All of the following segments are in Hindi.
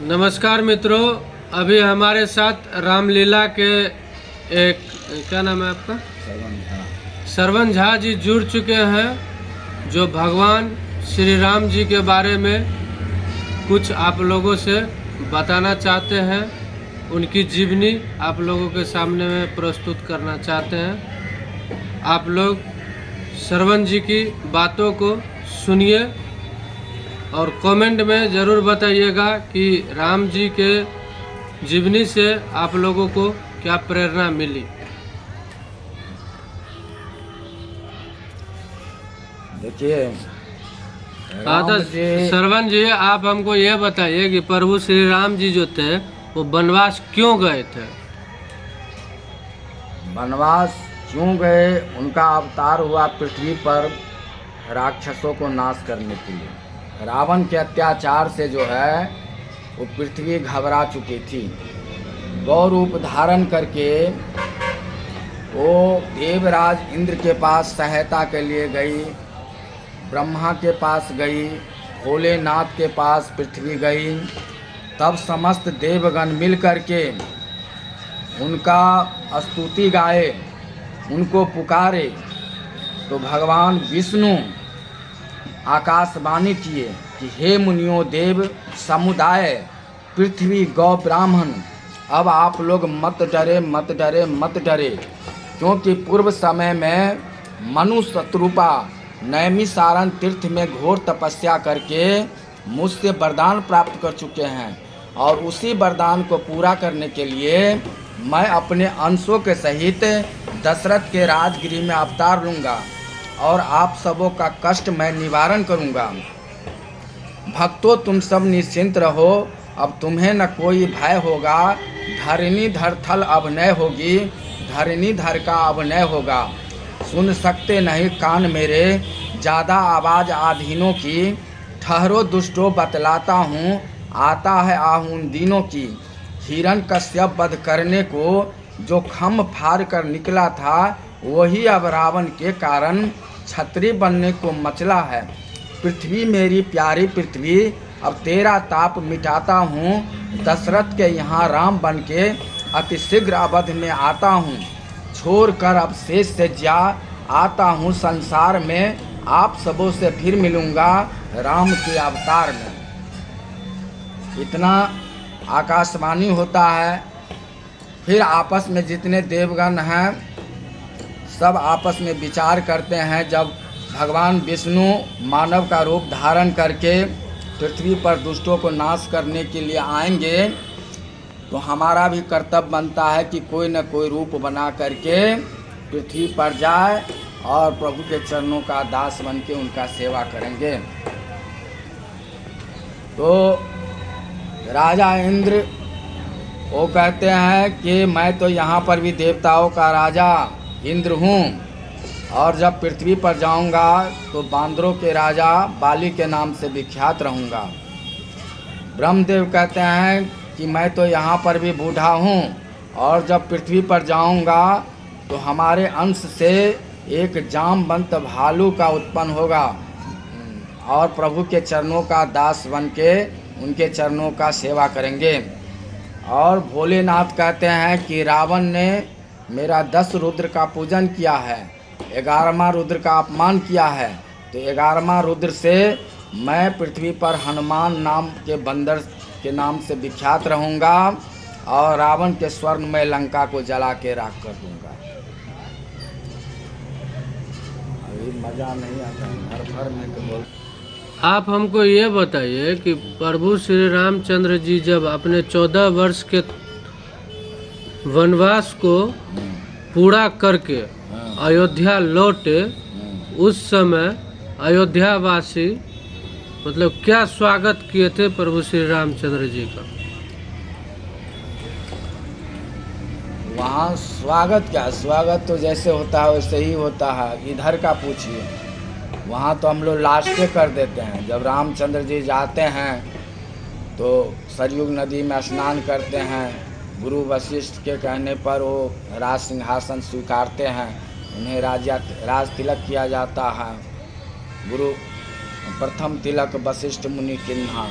नमस्कार मित्रों, अभी हमारे साथ रामलीला के एक क्या नाम है आपका? सरवन झा जी जुड़ चुके हैं, जो भगवान श्री राम जी के बारे में कुछ आप लोगों से बताना चाहते हैं। उनकी जीवनी आप लोगों के सामने में प्रस्तुत करना चाहते हैं। आप लोग सरवन जी की बातों को सुनिए और कमेंट में ज़रूर बताइएगा कि राम जी के जीवनी से आप लोगों को क्या प्रेरणा मिली। देखिए तो सरवन जी, आप हमको ये बताइए कि प्रभु श्री राम जी जो थे वो वनवास क्यों गए थे? वनवास क्यों गए? उनका अवतार हुआ पृथ्वी पर राक्षसों को नाश करने के लिए। रावण के अत्याचार से जो है वो पृथ्वी घबरा चुकी थी। गौ रूप धारण करके वो देवराज इंद्र के पास सहायता के लिए गई, ब्रह्मा के पास गई, भोलेनाथ के पास पृथ्वी गई। तब समस्त देवगण मिल करके उनका स्तुति गाए, उनको पुकारे। तो भगवान विष्णु आकाशवाणी किए कि हे मुनियों देव समुदाय, पृथ्वी गौ ब्राह्मण, अब आप लोग मत डरे मत डरे मत डरे, क्योंकि पूर्व समय में मनु शत्रुपा नैमिषारण्य तीर्थ में घोर तपस्या करके मुझसे वरदान प्राप्त कर चुके हैं, और उसी वरदान को पूरा करने के लिए मैं अपने अंशों के सहित दशरथ के राजगृह में अवतार लूँगा और आप सबों का कष्ट मैं निवारण करूँगा। भक्तों, तुम सब निश्चिंत रहो, अब तुम्हें न कोई भय होगा। धरणी धर थल अब नय होगी, धरणी धर का अब नय होगा। सुन सकते नहीं कान मेरे ज़्यादा आवाज़ आधीनों की, ठहरो दुष्टों बतलाता हूँ, आता है आहून दिनों की। हिरण्यकश्यप वध करने को जो खम्भ फाड़ कर निकला था, वही अब रावण के कारण छत्री बनने को मचला है। पृथ्वी मेरी प्यारी पृथ्वी, अब तेरा ताप मिटाता हूँ। दशरथ के यहाँ राम बन के अतिशीघ्र अवध में आता हूँ। छोड़ कर अब शेष से जा आता हूँ संसार में, आप सबों से फिर मिलूँगा राम के अवतार में। इतना आकाशवाणी होता है। फिर आपस में जितने देवगण हैं सब आपस में विचार करते हैं। जब भगवान विष्णु मानव का रूप धारण करके पृथ्वी पर दुष्टों को नाश करने के लिए आएंगे, तो हमारा भी कर्तव्य बनता है कि कोई न कोई रूप बना करके पृथ्वी पर जाए और प्रभु के चरणों का दास बन के उनका सेवा करेंगे। तो राजा इंद्र वो कहते हैं कि मैं तो यहाँ पर भी देवताओं का राजा इंद्र हूँ, और जब पृथ्वी पर जाऊँगा तो बांदरों के राजा बाली के नाम से विख्यात रहूँगा। ब्रह्मदेव कहते हैं कि मैं तो यहाँ पर भी बूढ़ा हूँ, और जब पृथ्वी पर जाऊँगा तो हमारे अंश से एक जामवंत भालू का उत्पन्न होगा, और प्रभु के चरणों का दास बन के उनके चरणों का सेवा करेंगे। और भोलेनाथ कहते हैं कि रावण ने मेरा 10 रुद्र का पूजन किया है, 11वां रुद्र का अपमान किया है, तो 11वां रुद्र से मैं पृथ्वी पर हनुमान नाम के बंदर के नाम से विख्यात रहूँगा, और रावण के स्वर्णमय लंका को जला के राख कर दूँगा। अभी मज़ा नहीं आता है, घर भर में तो बोल। आप हमको ये बताइए कि प्रभु श्री रामचंद्र जी जब अपने 14 वर्ष के वनवास को पूरा करके अयोध्या लौटे, उस समय अयोध्यावासी मतलब क्या स्वागत किए थे प्रभु श्री रामचंद्र जी का? वहाँ स्वागत क्या, स्वागत तो जैसे होता है वैसे ही होता है। इधर का पूछिए, वहाँ तो हम लोग लास्टे कर देते हैं। जब रामचंद्र जी जाते हैं तो सरयू नदी में स्नान करते हैं, गुरु वशिष्ठ के कहने पर वो राज सिंहासन स्वीकारते हैं, उन्हें राज तिलक किया जाता है। गुरु प्रथम तिलक वशिष्ठ मुनि किन्हा,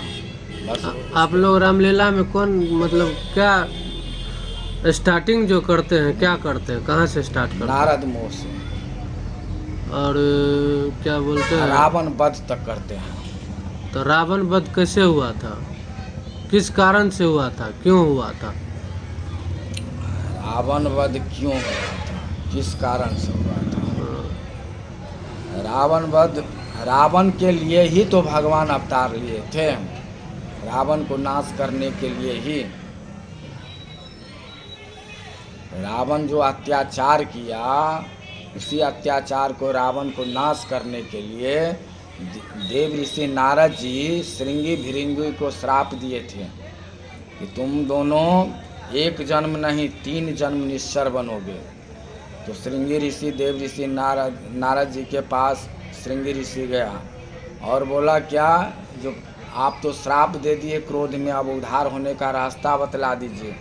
बस आप लोग रामलीला में कौन मतलब क्या स्टार्टिंग जो करते हैं क्या करते हैं, कहाँ से स्टार्ट करते हैं? नारद मुँह से और क्या बोलते हैं, रावण वध तक करते हैं। तो रावण वध कैसे हुआ था, किस कारण से हुआ था, क्यों हुआ था? रावण वध क्यों हुआ था, किस कारण से हुआ था? रावण वध, रावण के लिए ही तो भगवान अवतार लिए थे, रावण को नाश करने के लिए ही। रावण जो अत्याचार किया, उसी अत्याचार को रावण को नाश करने के लिए देव ऋषि नारद जी श्रृंगी भिरिंगी को श्राप दिए थे कि तुम दोनों एक जन्म नहीं 3 जन्म निश्चर बनोगे। तो श्रृंगी ऋषि देव ऋषि नारद जी के पास श्रृंगी ऋषि गया और बोला, क्या जो आप तो श्राप दे दिए क्रोध में, अब उद्धार होने का रास्ता बतला दीजिए।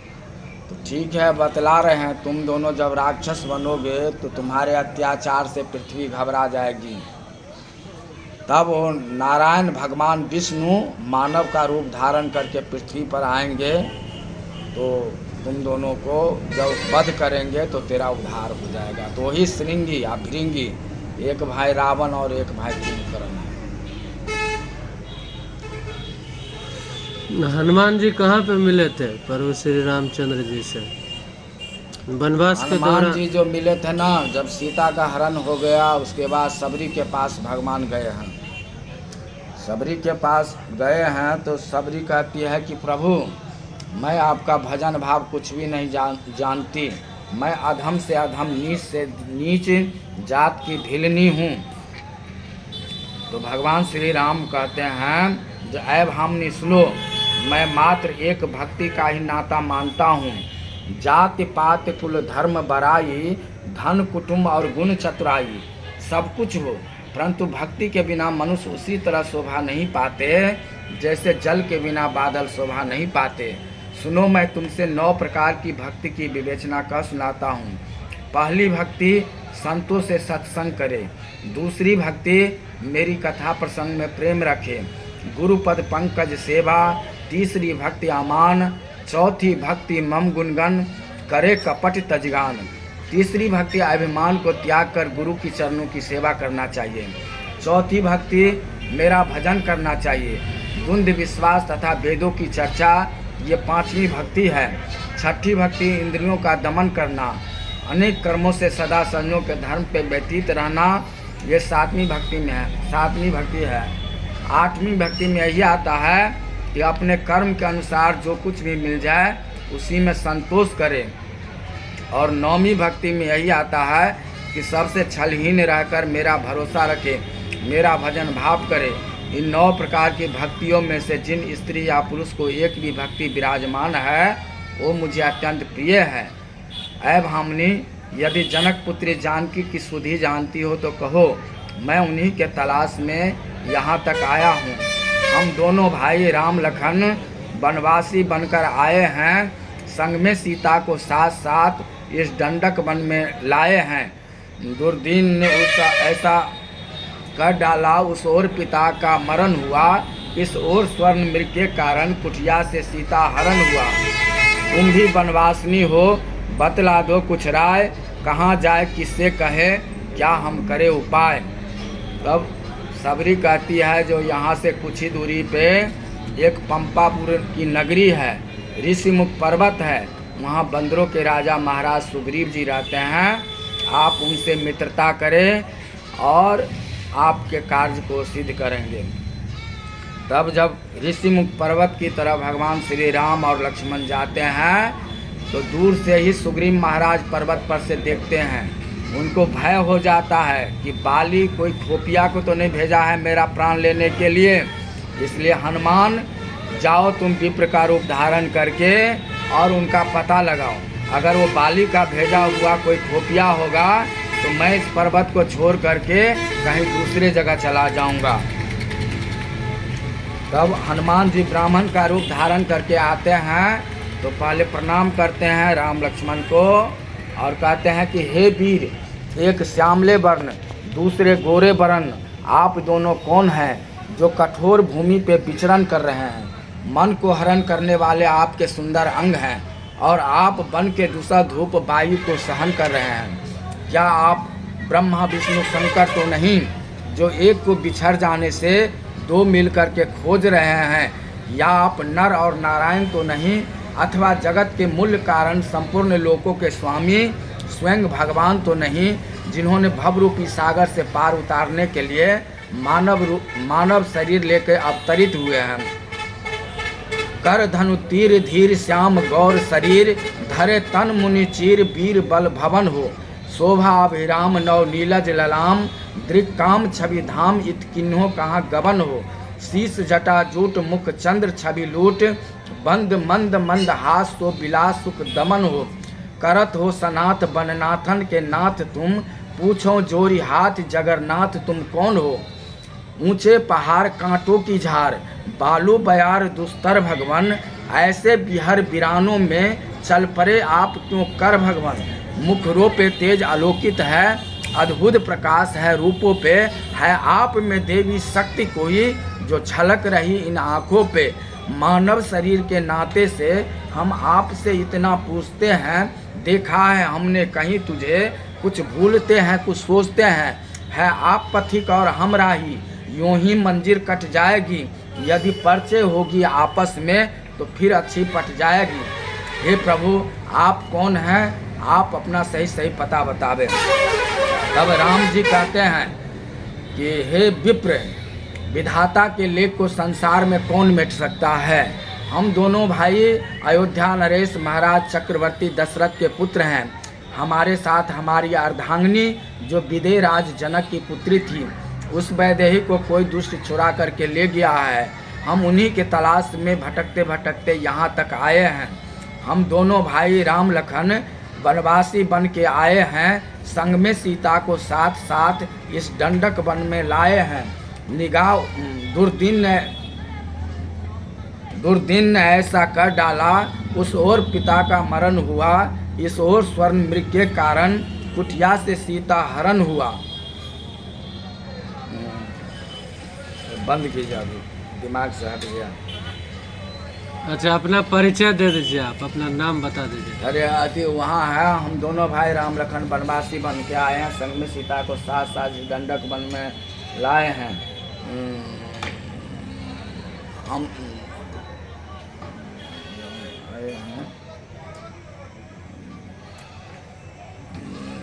तो ठीक है, बतला रहे हैं, तुम दोनों जब राक्षस बनोगे तो तुम्हारे अत्याचार से पृथ्वी घबरा जाएगी। तब वो नारायण भगवान विष्णु मानव का रूप धारण करके पृथ्वी पर आएंगे, तो तुम दोनों को जब वध करेंगे तो तेरा उद्धार हो जाएगा। तो वही श्रृंगी या भृंगी, एक भाई रावण और एक भाई कुंभकर्ण है। हनुमान जी कहाँ पे मिले थे प्रभु श्री रामचंद्र जी से वनवास के हनुमान दौरान? जी जो मिले थे ना, जब सीता का हरण हो गया उसके बाद सबरी के पास भगवान गए हैं। सबरी के पास गए हैं तो सबरी कहती है कि प्रभु मैं आपका भजन भाव कुछ भी नहीं जानती, मैं अधम से अधम नीच से नीच जात की भिलनी हूँ। तो भगवान श्री राम कहते हैं, जो ऐब हम निस्लो, मैं मात्र एक भक्ति का ही नाता मानता हूँ। जाति पात कुल धर्म बराई, धन कुटुंब और गुण चतुराई सब कुछ हो, परंतु भक्ति के बिना मनुष्य उसी तरह शोभा नहीं पाते जैसे जल के बिना बादल शोभा नहीं पाते। सुनो, मैं तुमसे 9 प्रकार की भक्ति की विवेचना कर सुनाता हूँ। पहली भक्ति संतों से सत्संग करे, दूसरी भक्ति मेरी कथा प्रसंग में प्रेम रखे, गुरुपद पंकज सेवा, तीसरी भक्ति अमान, चौथी भक्ति मम गुणगन करे कपट तजगान, तीसरी भक्ति अभिमान को त्याग कर गुरु की चरणों की सेवा करना चाहिए, चौथी भक्ति मेरा भजन करना चाहिए, द्वंद विश्वास तथा वेदों की चर्चा ये 5वीं भक्ति है, छठी भक्ति इंद्रियों का दमन करना, अनेक कर्मों से सदा संयोग के धर्म पे व्यतीत रहना ये 7वीं भक्ति में है, 7वीं भक्ति है। 8वीं भक्ति में यही आता है कि अपने कर्म के अनुसार जो कुछ भी मिल जाए उसी में संतोष करे। और 9वीं भक्ति में यही आता है कि सबसे छलहीन रहकर मेरा भरोसा रखे, मेरा भजन भाव करे। इन 9 प्रकार की भक्तियों में से जिन स्त्री या पुरुष को एक भी भक्ति विराजमान है वो मुझे अत्यंत प्रिय है। ऐ भामिनी, यदि जनक पुत्री जानकी की सुधि जानती हो तो कहो, मैं उन्हीं के तलाश में यहाँ तक आया हूँ। हम दोनों भाई राम लखन वनवासी बनकर आए हैं, संग में सीता को साथ साथ इस दंडक वन में लाए हैं। दुर्दीन ने उसका ऐसा कर डाला, उस ओर पिता का मरण हुआ, इस ओर स्वर्ण मृग के कारण कुटिया से सीता हरण हुआ। तुम भी वनवासिनी हो, बतला दो कुछ राय, कहाँ जाए किससे कहे, क्या हम करें उपाय। तब सबरी कहती है, जो यहाँ से कुछ ही दूरी पे एक पंपापुर की नगरी है, ऋषिमुख पर्वत है, वहाँ बंदरों के राजा महाराज सुग्रीव जी रहते हैं। आप उनसे मित्रता करें और आपके कार्य को सिद्ध करेंगे। तब जब ऋषिमुख पर्वत की तरफ भगवान श्री राम और लक्ष्मण जाते हैं तो दूर से ही सुग्रीव महाराज पर्वत पर से देखते हैं। उनको भय हो जाता है कि बाली कोई खोपिया को तो नहीं भेजा है मेरा प्राण लेने के लिए, इसलिए हनुमान जाओ तुम विप्र का रूप धारण करके और उनका पता लगाओ। अगर वो बाली का भेजा हुआ कोई खोपिया होगा तो मैं इस पर्वत को छोड़ करके कहीं दूसरे जगह चला जाऊंगा। तब हनुमान जी ब्राह्मण का रूप धारण करके आते हैं तो पहले प्रणाम करते हैं राम लक्ष्मण को और कहते हैं कि हे वीर, एक श्यामले वर्ण दूसरे गोरे वर्ण, आप दोनों कौन हैं जो कठोर भूमि पे विचरण कर रहे हैं। मन को हरण करने वाले आपके सुंदर अंग हैं और आप बन के दूसरा धूप वायु को सहन कर रहे हैं। क्या आप ब्रह्मा विष्णु शंकर तो नहीं, जो एक को बिछड़ जाने से दो मिल कर के खोज रहे हैं? या आप नर और नारायण तो नहीं, अथवा जगत के मूल कारण संपूर्ण लोकों के स्वामी स्वयं भगवान तो नहीं, जिन्होंने भवरूपी सागर से पार उतारने के लिए मानव शरीर लेकर अवतरित हुए हैं। कर धनु तीर धीर श्याम गौर शरीर, धरे तन मुनि चीर वीर बल भवन हो। शोभा अभिराम नव नीलज ललाम, दृक्काम छवि धाम इत किन्हो कहाँ गबन हो। शीश जटा जूट मुख चंद्र छवि लूट, बंद मंद मंद हास तो बिलास सुख दमन हो। करत हो सनाथ बननाथन के नाथ तुम, पूछो जोरी हाथ जगरनाथ तुम कौन हो। ऊंचे पहाड़ कांटों की झार, बालू बयार दुस्तर भगवन, ऐसे बिहर बिरानों में चल पड़े आप क्यों कर भगवन। मुख रूपे तेज आलोकित है, अद्भुत प्रकाश है रूपों पे, है आप में देवी शक्ति कोई जो छलक रही इन आँखों पे। मानव शरीर के नाते से हम आपसे इतना पूछते हैं, देखा है हमने कहीं तुझे, कुछ भूलते हैं कुछ सोचते हैं। है आप पथिक और हम राही, यूं ही मंजिल कट जाएगी। यदि परिचय होगी आपस में तो फिर अच्छी पट जाएगी। हे प्रभु आप कौन हैं, आप अपना सही सही पता बतावे। तब राम जी कहते हैं कि हे विप्र, विधाता के लेख को संसार में कौन मिट सकता है। हम दोनों भाई अयोध्या नरेश महाराज चक्रवर्ती दशरथ के पुत्र हैं। हमारे साथ हमारी अर्धांगिनी जो विदेह राज जनक की पुत्री थी, उस वैदेही को कोई दुष्ट चुरा करके ले गया है। हम उन्हीं के तलाश में भटकते भटकते यहाँ तक आए हैं। हम दोनों भाई राम लखन वनवासी बन के आए हैं, संग में सीता को साथ साथ इस दंडक वन में लाए हैं। निगाह दुर्दिन ने ऐसा कर डाला, उस ओर पिता का मरण हुआ, इस ओर स्वर्ण मृग के कारण कुटिया से सीता हरण हुआ। बंद कीजिए, अभी दिमाग से हट गया। अच्छा अपना परिचय दे दीजिए, आप अपना नाम बता दीजिए। अरे अति वहाँ है, हम दोनों भाई राम लखन वनवासी बन के आए हैं, संग में सीता को साथ साथ दंडक वन में लाए हैं।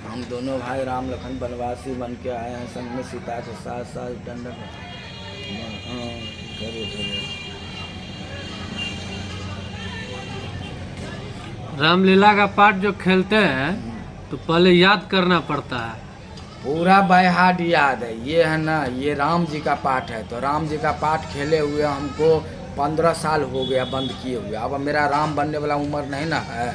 हम दोनों भाई राम लखन वनवासी बन के आए हैं, संग में सीता के साथ साथ दंडक। रामलीला का पाठ जो खेलते हैं तो पहले याद करना पड़ता है। पूरा बायहार्ट याद है। ये है ना, ये राम जी का पाठ है, तो राम जी का पाठ खेले हुए हमको 15 साल हो गया बंद किए हुए। अब मेरा राम बनने वाला उम्र नहीं ना है।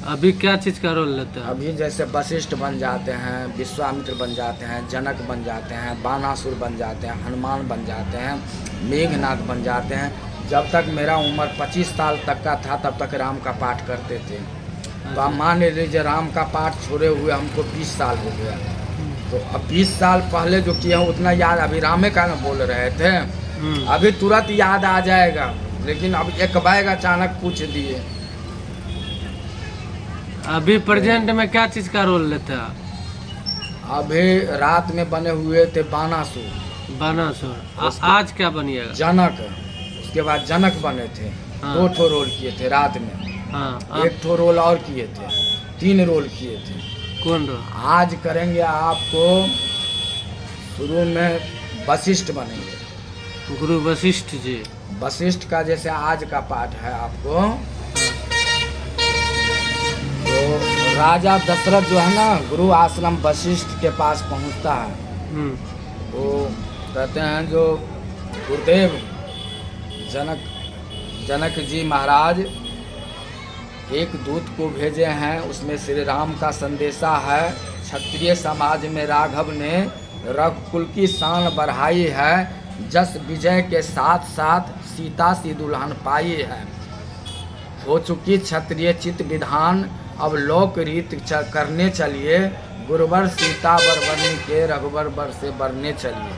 अभी क्या चीज़ का रोल लेते हैं? अभी जैसे वशिष्ठ बन जाते हैं, विश्वामित्र बन जाते हैं, जनक बन जाते हैं, बानासुर बन जाते हैं, हनुमान बन जाते हैं, मेघनाथ बन जाते हैं। जब तक मेरा उम्र 25 साल तक का था तब तक राम का पाठ करते थे। तो आप मान लीजिए राम का पाठ छोड़े हुए हमको 20 साल हो गया। तो अब 20 साल पहले जो किया उतना याद, अभी रामे का ना बोल रहे थे, अभी तुरंत याद आ जाएगा, लेकिन अब एक बैग अचानक पूछ दिए। अभी प्रेजेंट में क्या चीज़ का रोल लेते हैं? अभी रात में बने हुए थे बानासुर। बानासुर। आज क्या बनिएगा? जनक। उसके बाद जनक बने थे। हाँ। 2 ठो रोल किए थे रात में। हाँ। 1 ठो रोल और किए थे, 3 रोल किए थे। कौन रोल? आज करेंगे आपको, शुरू में वशिष्ठ बनेंगे। गुरु वशिष्ठ जी। वशिष्ठ का जैसे आज का पाठ है आपको, तो राजा दशरथ जो है ना, गुरु आश्रम वशिष्ठ के पास पहुंचता है। तो कहते हैं जो गुरुदेव जनक जी महाराज एक दूत को भेजे हैं, उसमें श्री राम का संदेशा है। क्षत्रिय समाज में राघव ने रघुकुल की शान बढ़ाई है, जस विजय के साथ साथ सीता सी दुल्हन पाई है। हो चुकी क्षत्रिय चित्त विधान, अब लोक रीत करने चलिए, गुरुवर सीता बर बनी के रघुवर बर से बरने चलिए।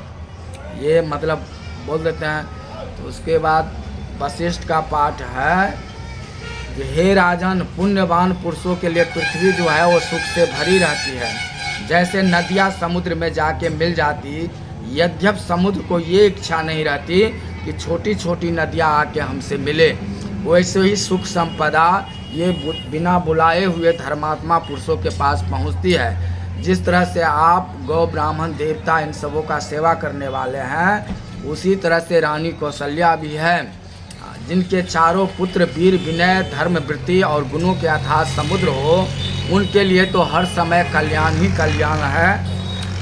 ये मतलब बोल देते हैं। तो उसके बाद वशिष्ठ का पाठ है कि हे राजन, पुण्यवान पुरुषों के लिए पृथ्वी जो है वो सुख से भरी रहती है। जैसे नदियाँ समुद्र में जाके मिल जाती, यद्यप समुद्र को ये इच्छा नहीं रहती कि छोटी छोटी नदियाँ आके हमसे मिले, वैसे ही सुख संपदा ये बिना बुलाए हुए धर्मात्मा पुरुषों के पास पहुंचती है। जिस तरह से आप गौ ब्राह्मण देवता इन सबों का सेवा करने वाले हैं, उसी तरह से रानी कौशल्या भी है, जिनके चारों पुत्र वीर, विनय, धर्म, वृत्ति और गुणों के अथाह समुद्र हो, उनके लिए तो हर समय कल्याण ही कल्याण है।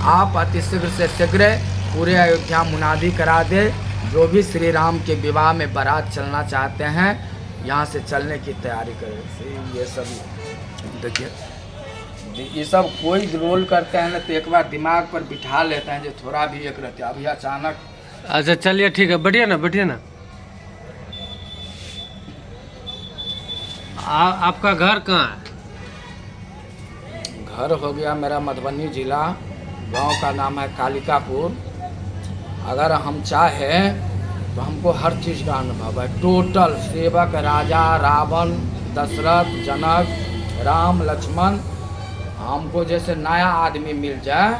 आप अति शीघ्र से शीघ्र पूरे अयोध्या मुनादी करा दे। जो भी श्री राम के विवाह में बारात चलना चाहते हैं, यहाँ से चलने की तैयारी करें। ये सब देखिए, ये सब कोई रोल करते हैं ना तो एक बार दिमाग पर बिठा लेते हैं जो थोड़ा भी एक रहते हैं। अभी अचानक अच्छा चलिए ठीक है, बैठिए ना, बैठिए ना। आपका घर कहाँ है? घर हो गया मेरा मधुबनी जिला, गांव का नाम है कालिकापुर। अगर हम चाहें तो हमको हर चीज़ का अनुभव है, टोटल सेवक, राजा, रावण, दशरथ, जनक, राम, लक्ष्मण। हमको जैसे नया आदमी मिल जाए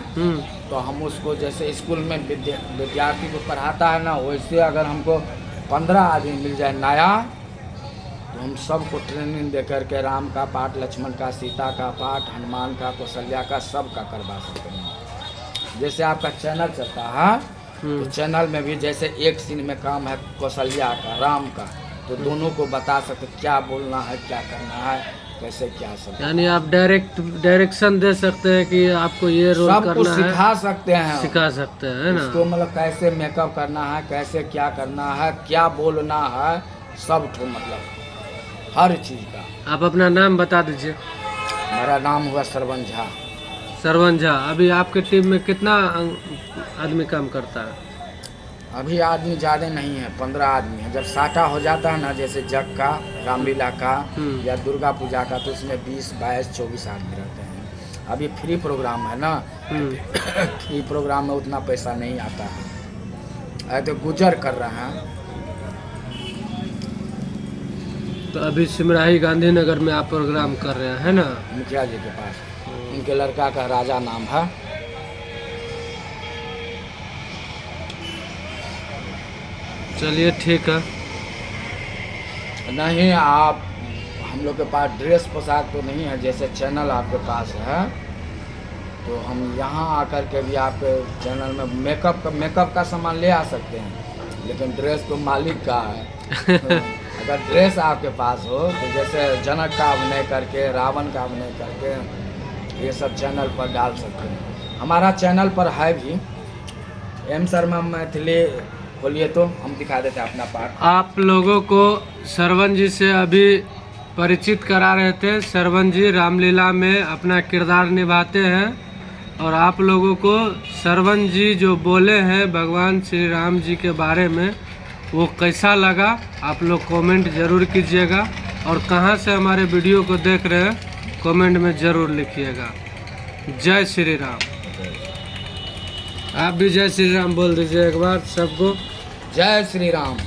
तो हम उसको जैसे स्कूल में विद्यार्थी को पढ़ाता है ना, वैसे अगर हमको 15 आदमी मिल जाए नया, तो हम सबको ट्रेनिंग दे करके राम का पाठ, लक्ष्मण का, सीता का पाठ, हनुमान का, कौशल्या का, सब का करवा सकते हैं। जैसे आपका चैनल चलता है तो चैनल में भी जैसे एक सीन में काम है कौशल्या का, राम का, तो दोनों को बता सकते क्या बोलना है, क्या करना है, कैसे क्या सब। यानी आप डायरेक्शन दे सकते हैं कि आपको ये रोल सब करना कुछ है, सिखा सकते हैं, सिखा सकते हैं ना। इसको मतलब कैसे मेकअप करना है, कैसे क्या करना है, क्या बोलना है, सब ठो मतलब हर चीज़ का। आप अपना नाम बता दीजिए। मेरा नाम हुआ सरवन झा। सरवन झा। अभी आपके टीम में कितना आदमी काम करता है? अभी आदमी ज़्यादा नहीं है, 15 आदमी है। जब साटा हो जाता है ना, जैसे जग का, रामलीला का या दुर्गा पूजा का, तो उसमें 20, 22, 24 आदमी रहते हैं। अभी फ्री प्रोग्राम है ना, फ्री प्रोग्राम में उतना पैसा नहीं आता है, तो गुजर कर रहे हैं। तो अभी सिमराही गांधीनगर में आप प्रोग्राम कर रहे हैं ना? मुखिया जी के पास, उनके लड़का का राजा नाम है। चलिए ठीक है। नहीं, आप हम लोग के पास ड्रेस पोशाक तो नहीं है, जैसे चैनल आपके पास है तो हम यहाँ आकर के भी आपके चैनल में मेकअप का सामान ले आ सकते हैं, लेकिन ड्रेस तो मालिक का है। अगर ड्रेस आपके पास हो तो जैसे जनक का अभिनय करके, रावण का अभिनय करके, ये सब चैनल पर डाल सकते हैं। हमारा चैनल पर है भी, एम शर्मा मैथिली खोलिए तो हम दिखा देते हैं अपना पाठ। आप लोगों को सरवन जी से अभी परिचित करा रहे थे। सरवन जी रामलीला में अपना किरदार निभाते हैं और आप लोगों को सरवन जी जो बोले हैं भगवान श्री राम जी के बारे में, वो कैसा लगा आप लोग कमेंट ज़रूर कीजिएगा। और कहाँ से हमारे वीडियो को देख रहे हैं कमेंट में ज़रूर लिखिएगा। जय श्री राम। आप भी जय श्री राम बोल दीजिए एक बार सबको। जय श्री राम।